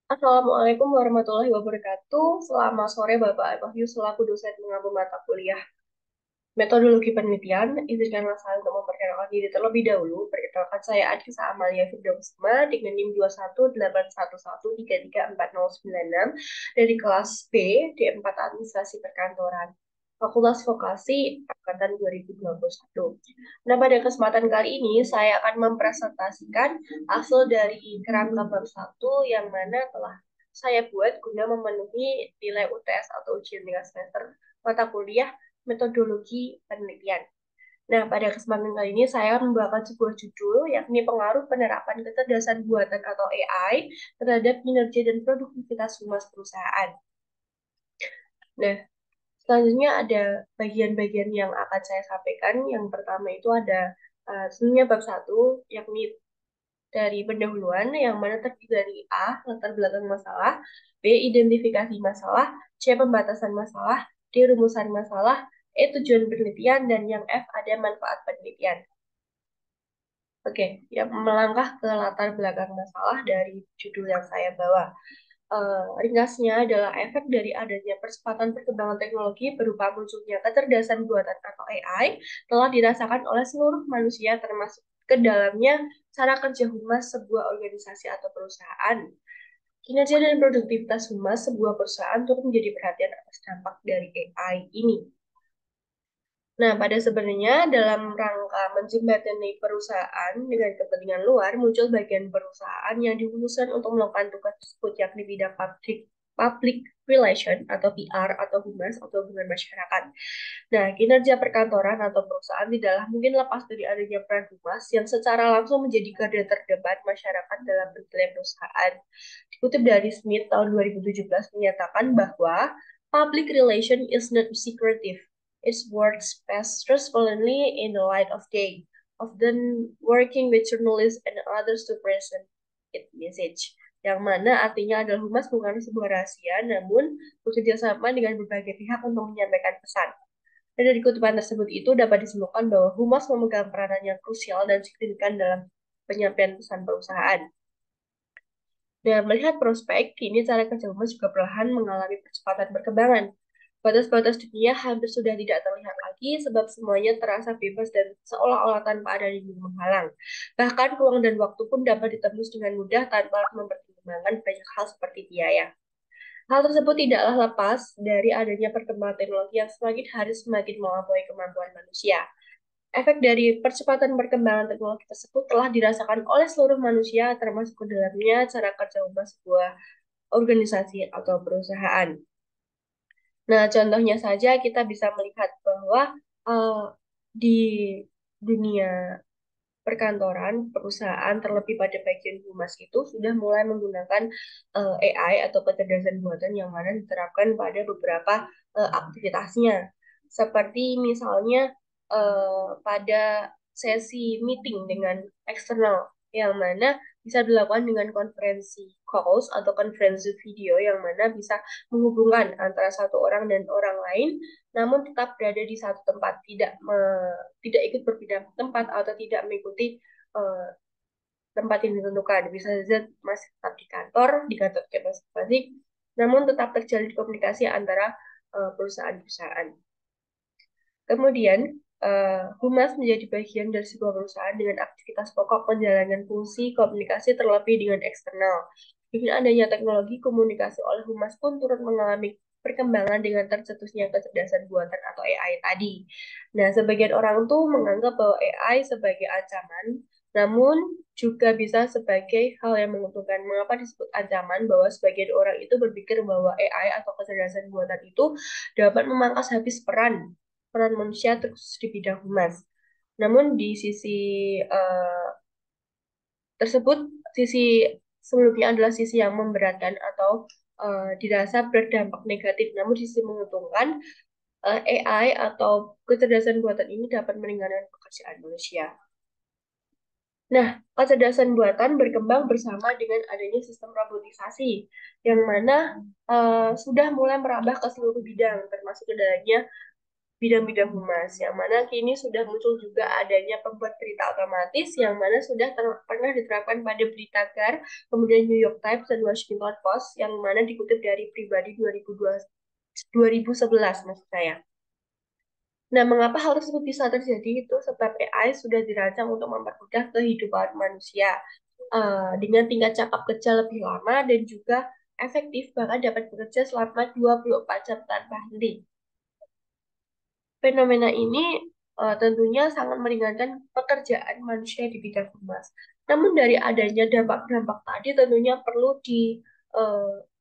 Assalamualaikum warahmatullahi wabarakatuh. Selamat sore Bapak Wahyu selaku dosen mengampu mata kuliah Metodologi Penelitian. Izinkanlah saya untuk memperkenalkan diri terlebih dahulu. Perkenalkan saya Adisa Amalia Firdausma dengan NIM 2181133409 dari kelas B D4 Administrasi Perkantoran. Fakultas Vokasi Angkatan 2021. Nah, pada kesempatan kali ini saya akan mempresentasikan hasil dari kerangka bab 1 yang mana telah saya buat guna memenuhi nilai UTS atau ujian tingkat semester mata kuliah metodologi penelitian. Nah, pada kesempatan kali ini saya akan membawakan sebuah judul yakni pengaruh penerapan kecerdasan buatan atau AI terhadap kinerja dan produktivitas humas perusahaan. Nah, selanjutnya ada bagian-bagian yang akan saya sampaikan. Yang pertama itu ada sebenarnya bab 1, yakni dari pendahuluan, yang mana terdiri dari A, latar belakang masalah, B, identifikasi masalah, C, pembatasan masalah, D, rumusan masalah, E, tujuan penelitian, dan yang F, ada manfaat penelitian. Oke, ya melangkah ke latar belakang masalah dari judul yang saya bawa. Ringkasnya adalah efek dari adanya percepatan perkembangan teknologi berupa munculnya kecerdasan buatan atau AI telah dirasakan oleh seluruh manusia termasuk ke dalamnya cara kerja humas sebuah organisasi atau perusahaan. Kinerja dan produktivitas humas sebuah perusahaan turut menjadi perhatian atas dampak dari AI ini. Nah, pada sebenarnya dalam rangka menjembatani perusahaan dengan kepentingan luar, muncul bagian perusahaan yang dikhususkan untuk melakukan tugas tersebut, yakni bidang public relation atau PR atau humas atau hubungan masyarakat. Nah, kinerja perkantoran atau perusahaan tidaklah mungkin lepas dari adanya peran humas yang secara langsung menjadi garda terdepan masyarakat dalam penilaian perusahaan. Dikutip dari Smith tahun 2017 menyatakan bahwa public relation is not secretive. It works best transparently in the light of day, often working with journalists and others to present its message. Yang mana artinya adalah humas bukan sebuah rahasia, namun bekerja sama dengan berbagai pihak untuk menyampaikan pesan. Dan dari kutipan tersebut itu dapat disimpulkan bahwa humas memegang peranan yang krusial dan signifikan dalam penyampaian pesan perusahaan. Dan melihat prospek, kini cara kerja humas juga perlahan mengalami percepatan perkembangan. Batas-batas dunia hampir sudah tidak terlihat lagi sebab semuanya terasa bebas dan seolah-olah tanpa ada dinding menghalang. Bahkan ruang dan waktu pun dapat ditembus dengan mudah tanpa mempertimbangkan banyak hal seperti biaya. Hal tersebut tidaklah lepas dari adanya perkembangan teknologi yang semakin hari semakin melampaui kemampuan manusia. Efek dari percepatan perkembangan teknologi tersebut telah dirasakan oleh seluruh manusia, termasuk ke dalamnya cara kerja ubah sebuah organisasi atau perusahaan. Nah, contohnya saja kita bisa melihat bahwa uh, di dunia perkantoran, perusahaan, terlebih pada bagian humas itu sudah mulai menggunakan AI atau kecerdasan buatan yang mana diterapkan pada beberapa aktivitasnya. Seperti misalnya pada sesi meeting dengan eksternal yang mana bisa dilakukan dengan konferensi calls atau konferensi video yang mana bisa menghubungkan antara satu orang dan orang lain namun tetap berada di satu tempat, tidak ikut berpindah tempat atau tidak mengikuti uh, tempat yang ditentukan. Bisa saja masih tetap di kantor kita masing-masing, namun tetap terjalin komunikasi antara perusahaan-perusahaan. Kemudian, humas menjadi bagian dari sebuah perusahaan dengan aktivitas pokok menjalankan fungsi komunikasi terlebih dengan eksternal. Dengan adanya teknologi komunikasi oleh humas pun turut mengalami perkembangan dengan tercetusnya kecerdasan buatan atau AI tadi. Nah, sebagian orang tuh menganggap bahwa AI sebagai ancaman, namun juga bisa sebagai hal yang menguntungkan. Mengapa disebut ancaman? Bahwa sebagian orang itu berpikir bahwa AI atau kecerdasan buatan itu dapat memangkas habis peran manusia terkhusus di bidang humas. Namun di sisi uh, tersebut, sisi sebelumnya adalah sisi yang memberatkan atau dirasa berdampak negatif. Namun di sisi menguntungkan, AI atau kecerdasan buatan ini dapat meringankan pekerjaan manusia. Nah, kecerdasan buatan berkembang bersama dengan adanya sistem robotisasi, yang mana sudah mulai merambah ke seluruh bidang, termasuk ke dalamnya bidang-bidang humas, yang mana kini sudah muncul juga adanya pembuat berita otomatis yang mana sudah pernah diterapkan pada Beritagar, kemudian New York Times dan Washington Post, yang mana dikutip dari Pribadi 2011 maksud saya. Nah, mengapa hal tersebut bisa terjadi itu sebab AI sudah dirancang untuk mempermudah kehidupan manusia dengan tingkat cakap kerja lebih lama dan juga efektif, bahkan dapat bekerja selama 24 jam tanpa henti. Fenomena ini tentunya sangat meringankan pekerjaan manusia di bidang humas. Namun dari adanya dampak-dampak tadi tentunya perlu di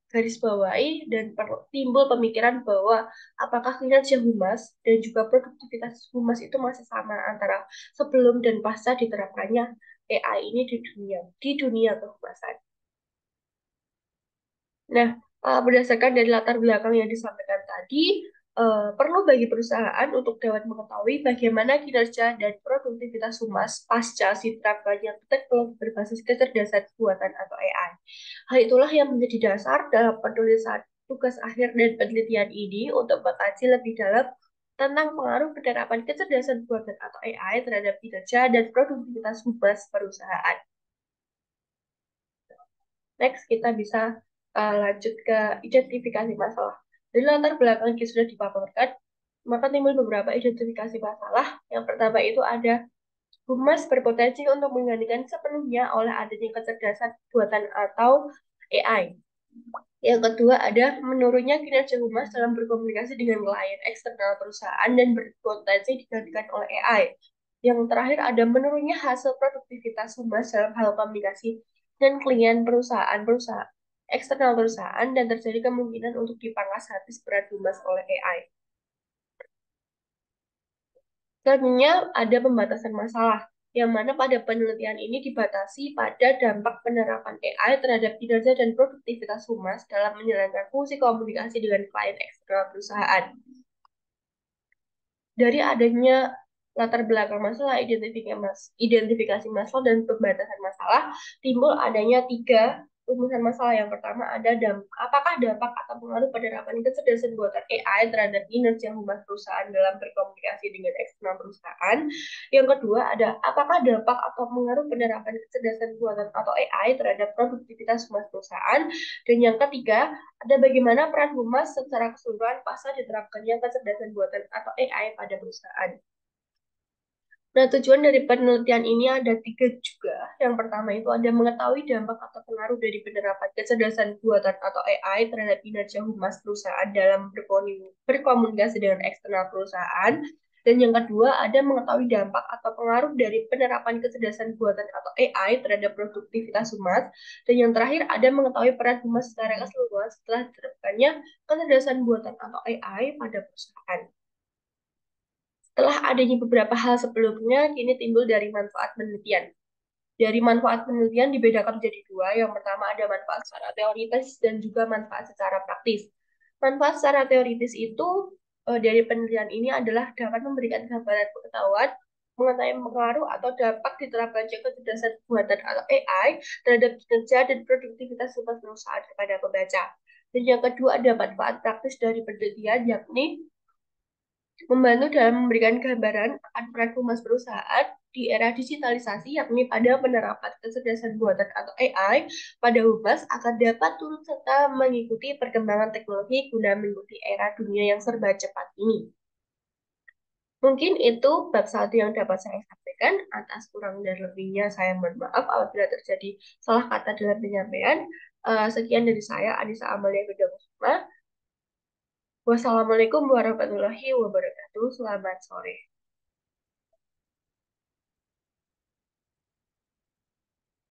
garis bawahi dan perlu timbul pemikiran bahwa apakah kinerja humas dan juga produktivitas humas itu masih sama antara sebelum dan pasca diterapkannya AI ini di dunia kehumasan. Nah, berdasarkan dari latar belakang yang disampaikan tadi, perlu bagi perusahaan untuk dapat mengetahui bagaimana kinerja dan produktivitas humas pasca diterapkannya teknologi berbasis kecerdasan buatan atau AI. Hal itulah yang menjadi dasar dalam penulisan tugas akhir dan penelitian ini untuk mengkaji lebih dalam tentang pengaruh penerapan kecerdasan buatan atau AI terhadap kinerja dan produktivitas humas perusahaan. Next, kita bisa lanjut ke identifikasi masalah. Dari latar belakang yang sudah dipaparkan, maka timbul beberapa identifikasi masalah. Yang pertama itu ada humas berpotensi untuk menggantikan sepenuhnya oleh adanya kecerdasan buatan atau AI. Yang kedua ada menurunnya kinerja humas dalam berkomunikasi dengan klien eksternal perusahaan dan berpotensi digantikan oleh AI. Yang terakhir ada menurunnya hasil produktivitas humas dalam hal komunikasi dan klien perusahaan eksternal perusahaan dan terjadi kemungkinan untuk dipangkas habis berat humas oleh AI. Selanjutnya ada pembatasan masalah, yang mana pada penelitian ini dibatasi pada dampak penerapan AI terhadap kinerja dan produktivitas humas dalam menjalankan fungsi komunikasi dengan klien eksternal perusahaan. Dari adanya latar belakang masalah, identifikasi masalah, dan pembatasan masalah, timbul adanya tiga rumusan masalah. Yang pertama ada apakah dampak atau pengaruh penerapan kecerdasan buatan AI terhadap kinerja humas perusahaan dalam berkomunikasi dengan eksternal perusahaan. Yang kedua ada apakah dampak atau pengaruh penerapan kecerdasan buatan atau AI terhadap produktivitas humas perusahaan. Dan yang ketiga ada bagaimana peran humas secara keseluruhan pasca diterapkannya kecerdasan buatan atau AI pada perusahaan. Nah, tujuan dari penelitian ini ada tiga juga. Yang pertama itu ada mengetahui dampak atau pengaruh dari penerapan kecerdasan buatan atau AI terhadap kinerja humas perusahaan dalam berkomunikasi dengan eksternal perusahaan. Dan yang kedua, ada mengetahui dampak atau pengaruh dari penerapan kecerdasan buatan atau AI terhadap produktivitas humas. Dan yang terakhir, ada mengetahui peran humas secara keseluruhan setelah diterapkannya kecerdasan buatan atau AI pada perusahaan. Setelah adanya beberapa hal sebelumnya, kini timbul dari manfaat penelitian. Dari manfaat penelitian dibedakan menjadi dua. Yang pertama ada manfaat secara teoritis dan juga manfaat secara praktis. Manfaat secara teoritis itu dari penelitian ini adalah dapat memberikan gambaran pengetahuan mengenai pengaruh atau dampak diterapkannya kecerdasan buatan atau AI terhadap kinerja dan produktivitas sebuah perusahaan kepada pembaca. Dan yang kedua ada manfaat praktis dari penelitian, yakni membantu dalam memberikan gambaran akan peran humas perusahaan di era digitalisasi, yakni pada penerapan kecerdasan buatan atau AI pada humas akan dapat turut serta mengikuti perkembangan teknologi guna mengikuti era dunia yang serba cepat ini. Mungkin itu bab satu yang dapat saya sampaikan. Atas kurang dan lebihnya saya mohon maaf apabila terjadi salah kata dalam penyampaian. Sekian dari saya, Anissa Amalia Widakusuma. Wassalamualaikum warahmatullahi wabarakatuh. Selamat sore.